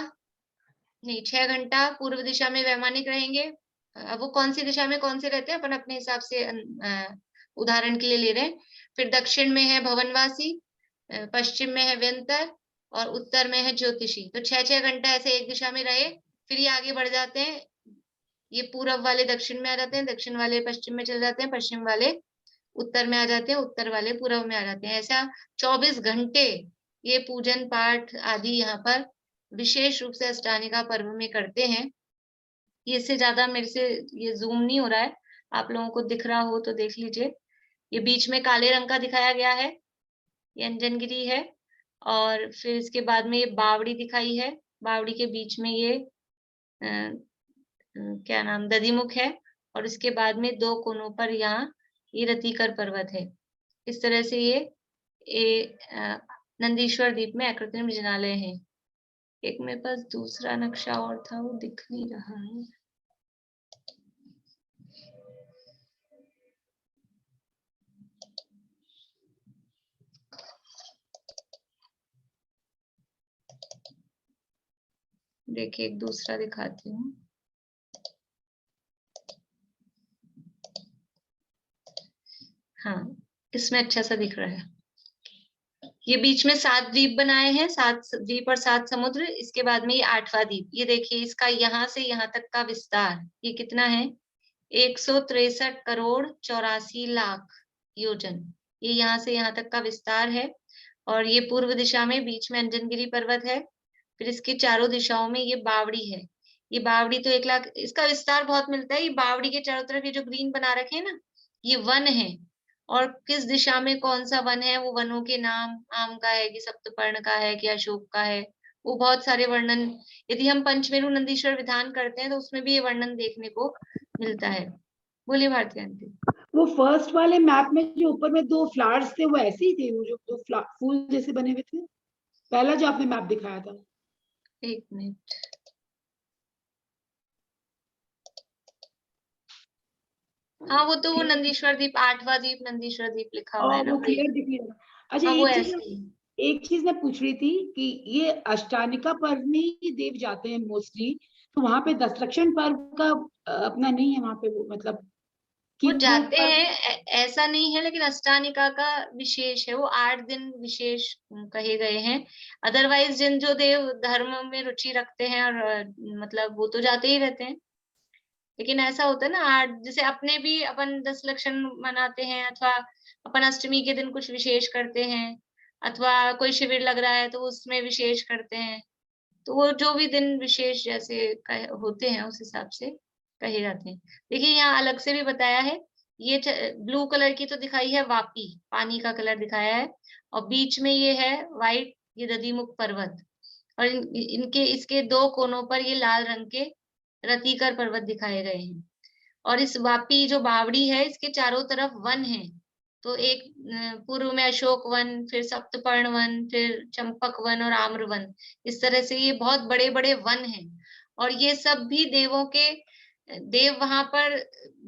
नहीं 6 घंटा पूर्व दिशा में वैमानिक रहेंगे। अब वो कौन सी दिशा में कौन से रहते हैं अपन अपने हिसाब से उदाहरण के लिए ले रहे हैं। फिर दक्षिण में है भवनवासी, पश्चिम में है व्यंतर और उत्तर में है ज्योतिषी। तो 6-6 घंटा ऐसे एक दिशा में रहे, फिर ये आगे बढ़ जाते हैं, ये पूरब वाले दक्षिण में आ जाते हैं, दक्षिण वाले पश्चिम में चले जाते हैं, पश्चिम वाले उत्तर में आ जाते हैं, उत्तर वाले पूर्व में आ जाते हैं। ऐसा 24 घंटे ये पूजन पाठ आदि यहाँ पर विशेष रूप से अष्टानिका पर्व में करते हैं। ये इससे ज्यादा मेरे से ये जूम नहीं हो रहा है, आप लोगों को दिख रहा हो तो देख लीजिए। ये बीच में काले रंग का दिखाया गया है, ये अंजनगिरी है, और फिर इसके बाद में ये बावड़ी दिखाई है, बावड़ी के बीच में ये क्या नाम दधिमुख है, और इसके बाद में 2 कोनों पर यहाँ ये रतिकर पर्वत है। इस तरह से ये नंदीश्वर द्वीप में अकृत्रिम जिनालय है। एक मेरे पास दूसरा नक्शा और था, वो दिख नहीं रहा है। देखिए एक दूसरा दिखाती हूँ। हाँ, इसमें अच्छा सा दिख रहा है। ये बीच में 7 द्वीप बनाए हैं, 7 द्वीप और 7 समुद्र। इसके बाद में ये 8वां द्वीप, ये देखिए इसका यहाँ से यहाँ तक का विस्तार, ये कितना है 163 करोड़ 84 लाख योजन, ये यहाँ से यहाँ तक का विस्तार है। और ये पूर्व दिशा में बीच में अंजनगिरी पर्वत है, फिर इसकी चारों दिशाओं में ये बावड़ी है। ये बावड़ी तो 1 लाख, इसका विस्तार बहुत मिलता है। ये बावड़ी के चारों तरफ ये जो ग्रीन बना रखे हैं ना, ये वन है, और किस दिशा में कौन सा वन है, वो वनों के नाम, आम का है कि सप्तपर्ण का है कि अशोक का है, वो बहुत सारे वर्णन, यदि हम पंचमेरु नंदीश्वर विधान करते हैं तो उसमें भी ये वर्णन देखने को मिलता है। बोलिए भारती आंटी। वो फर्स्ट वाले मैप में जो ऊपर में 2 फ्लावर्स थे, वो ऐसे ही थे, वो जो 2 फूल जैसे बने हुए थे, पहला जो आपने मैप दिखाया था। 1 मिनट, हाँ वो तो वो नंदीश्वर द्वीप, 8वां द्वीप नंदीश्वर द्वीप लिखा हुआ है ना, वो क्लियर दिख रहा है। अच्छा, हाँ, वो एक चीज मैं पूछ रही थी कि ये अष्टानिका पर्व में ही देव जाते हैं मोस्टली, तो वहां पे दशलक्षण पर्व का अपना नहीं है वहां पे, वो मतलब वो जाते हैं, ऐसा नहीं है, लेकिन अष्टानिका का विशेष है, वो 8 दिन विशेष कहे गए हैं। अदरवाइज जिन जो देव धर्म में रुचि रखते हैं और मतलब वो तो जाते ही रहते हैं। लेकिन ऐसा होता है ना 8, जैसे अपने भी अपन 10 लक्षण मनाते हैं, अथवा अपन अष्टमी के दिन कुछ विशेष करते हैं, अथवा कोई शिविर लग रहा है तो उसमें विशेष करते हैं। तो वो जो भी दिन विशेष जैसे होते हैं उस हिसाब से कहे जाते हैं। देखिए यहाँ अलग से भी बताया है, ये ब्लू कलर की तो दिखाई है वापी, पानी का कलर दिखाया है, और बीच में ये है व्हाइट, ये दधिमुख पर्वत, और इनके इसके 2 कोनों पर ये लाल रंग के रतिकर पर्वत दिखाए गए हैं। और इस वापी जो बावड़ी है, इसके चारों तरफ वन है। तो एक पूर्व में अशोक वन, फिर सप्तपर्ण वन, फिर चंपक वन और आम्र वन, इस तरह से ये बहुत बड़े बड़े वन हैं। और ये सब भी देवों के देव वहां पर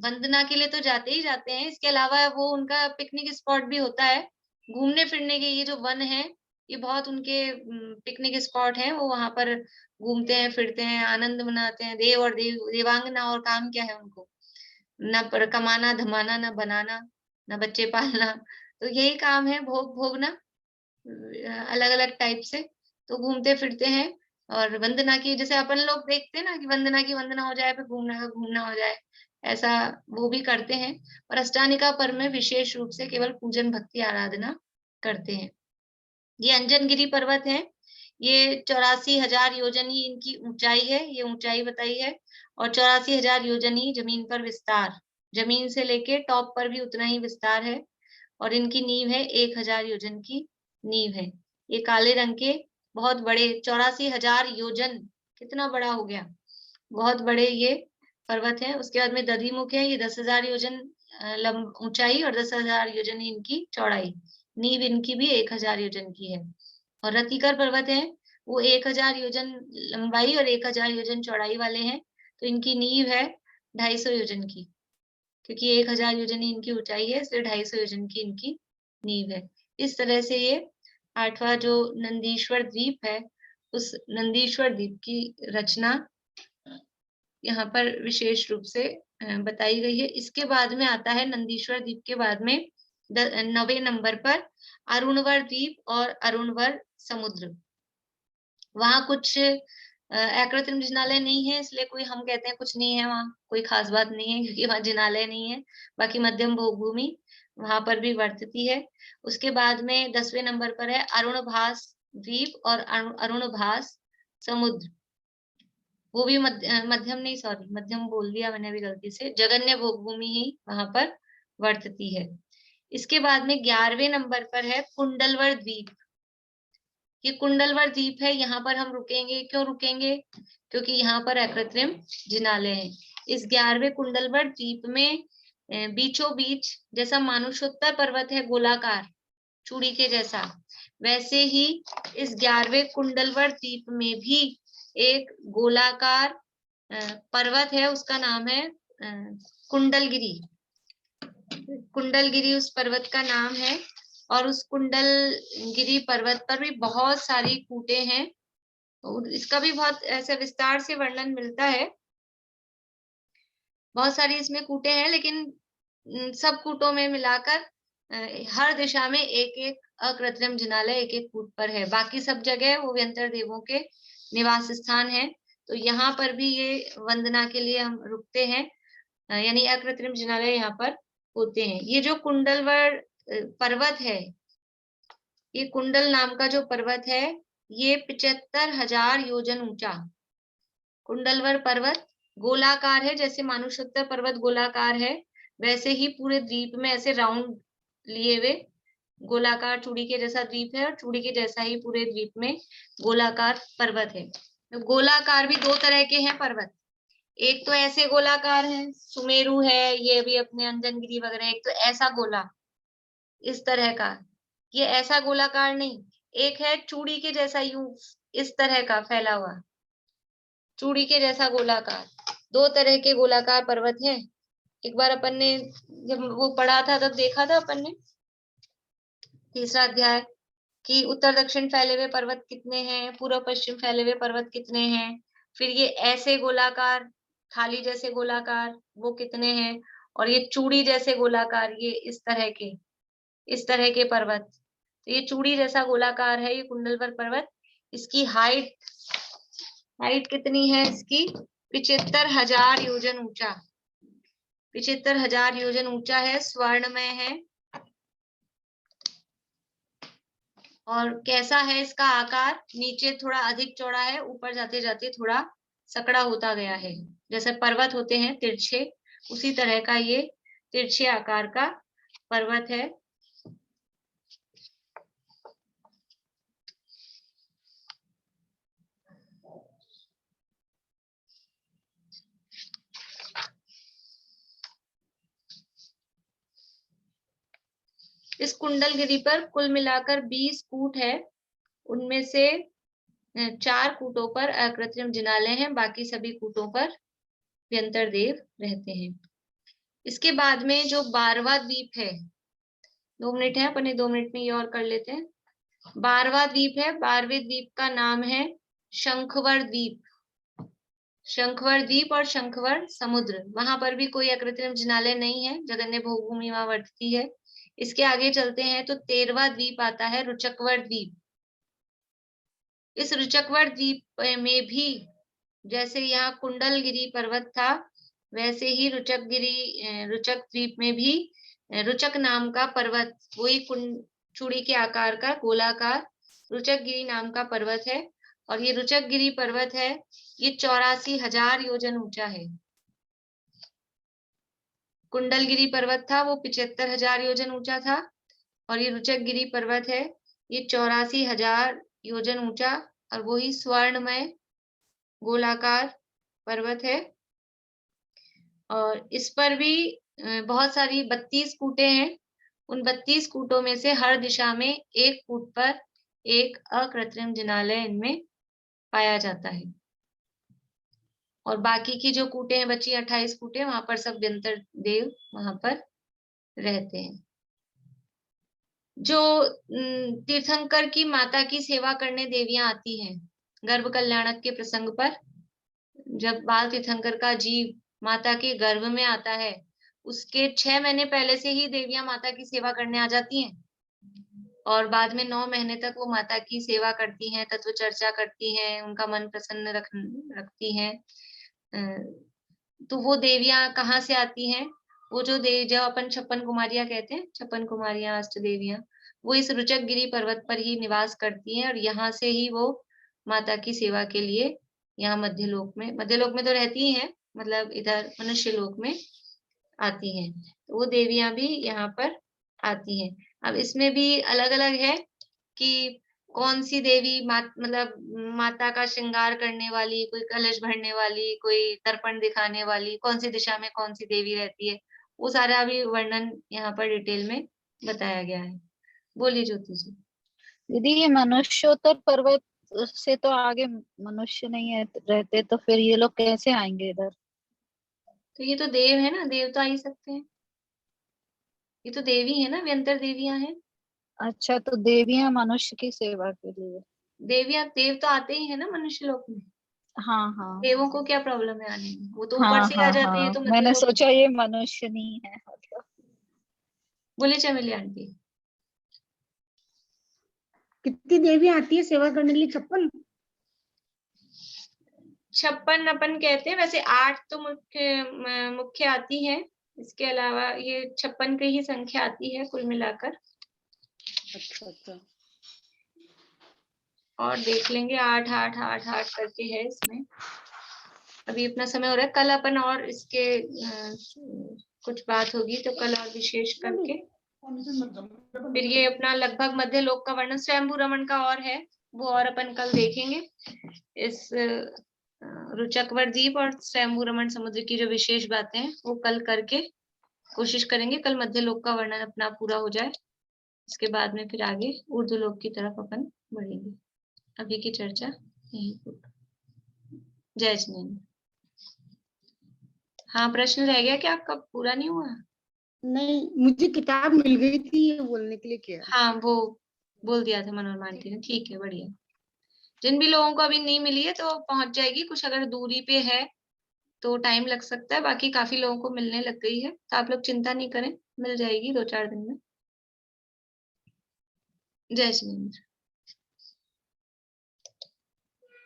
वंदना के लिए तो जाते ही जाते हैं, इसके अलावा वो उनका पिकनिक स्पॉट भी होता है। घूमने फिरने के ये जो वन है, ये बहुत उनके पिकनिक स्पॉट हैं, वो वहां पर घूमते हैं, फिरते हैं, आनंद मनाते हैं। देव और देवांगना और काम क्या है उनको, ना पर कमाना धमाना, ना बनाना, ना बच्चे पालना, तो यही काम है, भोग भोगना अलग अलग टाइप से। तो घूमते फिरते हैं, और वंदना की, जैसे अपन लोग देखते हैं ना कि वंदना की वंदना हो जाए, फिर घूमना का घूमना हो जाए, ऐसा वो भी करते हैं। और अष्टानिका पर्व में विशेष रूप से केवल पूजन भक्ति आराधना करते हैं। ये अंजनगिरी पर्वत है, ये 84,000 योजन ही इनकी ऊंचाई है, ये ऊंचाई बताई है, और 84,000 योजन ही जमीन पर विस्तार, जमीन से लेके टॉप पर भी उतना ही विस्तार है। और इनकी नींव है 1,000 योजन की नींव है। ये काले रंग के बहुत बड़े 84,000 योजन, कितना बड़ा हो गया, बहुत बड़े ये पर्वत है। उसके बाद में दधिमुख है, ये 10,000 योजन ऊंचाई और 10,000 योजन इनकी चौड़ाई, नींव इनकी भी 1,000 योजन की है। और रतिकर पर्वत है, वो 1,000 योजन लंबाई और 1,000 योजन चौड़ाई वाले हैं। तो इनकी नींव है 250 योजन की, क्योंकि 1000 योजन ही इनकी ऊंचाई है, इसलिए 250 योजन की इनकी नींव है। इस तरह से ये 8वां जो नंदीश्वर द्वीप है, उस नंदीश्वर द्वीप की रचना यहाँ पर विशेष रूप से बताई गई है। इसके बाद में आता है नंदीश्वर द्वीप के बाद में 9वें नंबर पर अरुणवर द्वीप और अरुणवर समुद्र। वहां कुछ अकृत्रिम जिनालय नहीं है, इसलिए कोई हम कहते हैं कुछ नहीं है, वहाँ कोई खास बात नहीं है, क्योंकि वहाँ जिनालय नहीं है। बाकी मध्यम भोगभूमि वहां पर भी वर्तती है। उसके बाद में 10वें नंबर पर है अरुणभास द्वीप और अरुणभास समुद्र। वो भी मध्यम नहीं, सॉरी मध्यम बोल दिया मैंने अभी गलती से, जगन्य भोगभूमि ही वहां पर वर्तती है। इसके बाद में 11वें नंबर पर है कुंडलवर द्वीप। ये कुंडलवर द्वीप है, यहाँ पर हम रुकेंगे। क्यों रुकेंगे? क्योंकि यहाँ पर अकृत्रिम जिनालय है। इस 11वें कुंडलवर द्वीप में बीचों बीच, जैसा मानुषोत्तर पर्वत है गोलाकार चूड़ी के जैसा, वैसे ही इस 11वें कुंडलवर द्वीप में भी एक गोलाकार पर्वत है, उसका नाम है कुंडलगिरी। कुंडलगिरी उस पर्वत का नाम है, और उस कुंडलगिरी पर्वत पर भी बहुत सारी कूटे हैं। इसका भी बहुत ऐसे विस्तार से वर्णन मिलता है। बहुत सारी इसमें कूटे हैं, लेकिन सब कूटों में मिलाकर हर दिशा में एक एक अकृत्रिम जिनालय एक एक कूट पर है। बाकी सब जगह वो व्यंतर देवों के निवास स्थान है। तो यहाँ पर भी ये वंदना के लिए हम रुकते हैं, यानी अकृत्रिम जिनालय यहाँ पर होते हैं। ये जो कुंडलवर पर्वत है, ये कुंडल नाम का जो पर्वत है, ये 75,000 योजन ऊंचा कुंडलवर पर्वत गोलाकार है। जैसे मानुषोत्तर पर्वत गोलाकार है, वैसे ही पूरे द्वीप में ऐसे राउंड लिए हुए गोलाकार चूड़ी के जैसा द्वीप है, और चूड़ी के जैसा ही पूरे द्वीप में गोलाकार पर्वत है। तो गोलाकार भी दो तरह के हैं पर्वत। एक तो ऐसे गोलाकार है, सुमेरु है, ये भी अपने अंजनगिरी वगैरह। एक तो ऐसा गोला, इस तरह का, ये ऐसा गोलाकार नहीं। एक है चूड़ी के जैसा यूं इस तरह का फैला हुआ, चूड़ी के जैसा गोलाकार। दो तरह के गोलाकार पर्वत है। एक बार अपन ने जब वो पढ़ा था तब देखा था अपन ने, तीसरा अध्याय, कि उत्तर दक्षिण फैले हुए पर्वत कितने हैं, पूर्व पश्चिम फैले हुए पर्वत कितने हैं, फिर ये ऐसे गोलाकार थाली जैसे गोलाकार वो कितने हैं, और ये चूड़ी जैसे गोलाकार, ये इस तरह के पर्वत। तो ये चूड़ी जैसा गोलाकार है ये कुंडलवर पर्वत। इसकी हाइट कितनी है इसकी? 75,000 योजन ऊंचा, 75,000 योजन ऊंचा है, स्वर्णमय है। और कैसा है इसका आकार? नीचे थोड़ा अधिक चौड़ा है, ऊपर जाते जाते थोड़ा सकड़ा होता गया है। जैसे पर्वत होते हैं तिरछे, उसी तरह का ये तिरछे आकार का पर्वत है। इस कुंडलगिरी पर कुल मिलाकर 20 कूट है। उनमें से 4 कूटों पर अकृत्रिम जिनालय हैं, बाकी सभी कूटों पर व्यंतर देव रहते हैं। इसके बाद में जो 12वां द्वीप है, 2 मिनट है, अपन 2 मिनट में ये और कर लेते हैं। 12वां द्वीप है, 12वें द्वीप का नाम है शंखवर द्वीप। शंखवर द्वीप और शंखवर समुद्र, वहां पर भी कोई अकृत्रिम जिनालय नहीं है, जगन्य भोगभूमि वहां वर्तती है। इसके आगे चलते हैं तो 13वां द्वीप आता है रुचकवर द्वीप। इस रुचकवर द्वीप में भी जैसे यहाँ कुंडलगिरी पर्वत था, वैसे ही रुचक द्वीप में भी रुचक नाम का पर्वत, वही चूड़ी के आकार का गोलाकार रुचकगिरी नाम का पर्वत है। और ये रुचकगिरी पर्वत है, ये 84,000 योजन ऊंचा है। कुंडलगिरी पर्वत था वो 75,000 योजन ऊंचा था, और ये रुचकगिरी पर्वत है ये 84,000 योजन ऊंचा, और वही स्वर्णमय गोलाकार पर्वत है। और इस पर भी बहुत सारी 32 कूटे हैं। उन 32 कूटों में से हर दिशा में एक कूट पर एक अकृत्रिम जिनालय इनमें पाया जाता है। और बाकी की जो कूटे हैं बची 28 कूटे, वहां पर सब व्यंतर देव वहां पर रहते हैं। जो तीर्थंकर की माता की सेवा करने देवियां आती हैं गर्भ कल्याणक के प्रसंग पर, जब बाल तीर्थंकर का जीव माता के गर्भ में आता है, उसके 6 महीने पहले से ही देवियां माता की सेवा करने आ जाती हैं और बाद में 9 महीने तक वो माता की सेवा करती हैं, तत्व चर्चा करती हैं, उनका मन प्रसन्न रखती हैं। तो वो देवियां कहाँ से आती हैं? वो जो अपन 56 कुमारियां कहते हैं, 56 कुमारियां, अष्ट देवियां, वो इस रुचक गिरी पर्वत पर ही निवास करती हैं और यहाँ से ही वो माता की सेवा के लिए यहाँ मध्यलोक में तो रहती ही हैं, मतलब इधर मनुष्य लोक में आती हैं। तो वो देवियां भी यहाँ पर आती हैं। अब इसमें भी अलग अलग है कि कौन सी देवी मतलब माता का श्रृंगार करने वाली, कोई कलश भरने वाली, कोई दर्पण दिखाने वाली, कौन सी दिशा में कौन सी देवी रहती है, वो सारा भी वर्णन यहाँ पर डिटेल में बताया गया है। बोलिए ज्योति जी। दीदी ये मनुष्योत्तर पर्वत से तो आगे मनुष्य नहीं है रहते, तो फिर ये लोग कैसे आएंगे इधर? तो ये तो देव है ना, देव तो आ ही सकते हैं, ये तो देवी है ना, व्यंतर देवियां हैं। अच्छा, तो देवियां मनुष्य की सेवा के लिए? देव तो आते ही है ना मनुष्य लोक में। हाँ हाँ, देवों को क्या प्रॉब्लम है आने में, वो तो ऊपर हाँ से हाँ आ जाते हैं। हाँ, तो मैंने मतलब सोचा ये मनुष्य नहीं है मतलब। बोले चमेली आंटी। कितनी देवी आती है सेवा करने के लिए? 56? 56 अपन कहते हैं, वैसे 8 तो मुख्य आती है, इसके अलावा ये 56 की ही संख्या आती है कुल मिलाकर। अच्छा अच्छा। और देख लेंगे 8 8 8 8 करके है इसमें। अभी अपना समय हो रहा है, कल अपन और इसके कुछ बात होगी तो कल और विशेष करके फिर ये अपना लगभग मध्य लोक का वर्णन स्वयंभू रमण का और है, वो और अपन कल देखेंगे। इस रुचकवर द्वीप और स्वयंभू रमण समुद्र की जो विशेष बातें हैं वो कल करके कोशिश करेंगे कल मध्य लोक का वर्णन अपना पूरा हो जाए, इसके बाद में फिर आगे उर्दू लोक की तरफ अपन बढ़ेंगे। अभी की चर्चा यहीं पर। जय जिनेन्द्र। हाँ, प्रश्न रह गया क्या आपका, पूरा नहीं हुआ? नहीं, मुझे किताब मिल गई थी ये बोलने के लिए किया। हाँ, वो बोल दिया था मनोरमा आंटी ने। ठीक है, बढ़िया। जिन भी लोगों को अभी नहीं मिली है तो पहुंच जाएगी, कुछ अगर दूरी पे है तो टाइम लग सकता है, बाकी काफी लोगों को मिलने लग गई है, तो आप लोग चिंता नहीं करें, मिल जाएगी 2-4 दिन में। जय श्री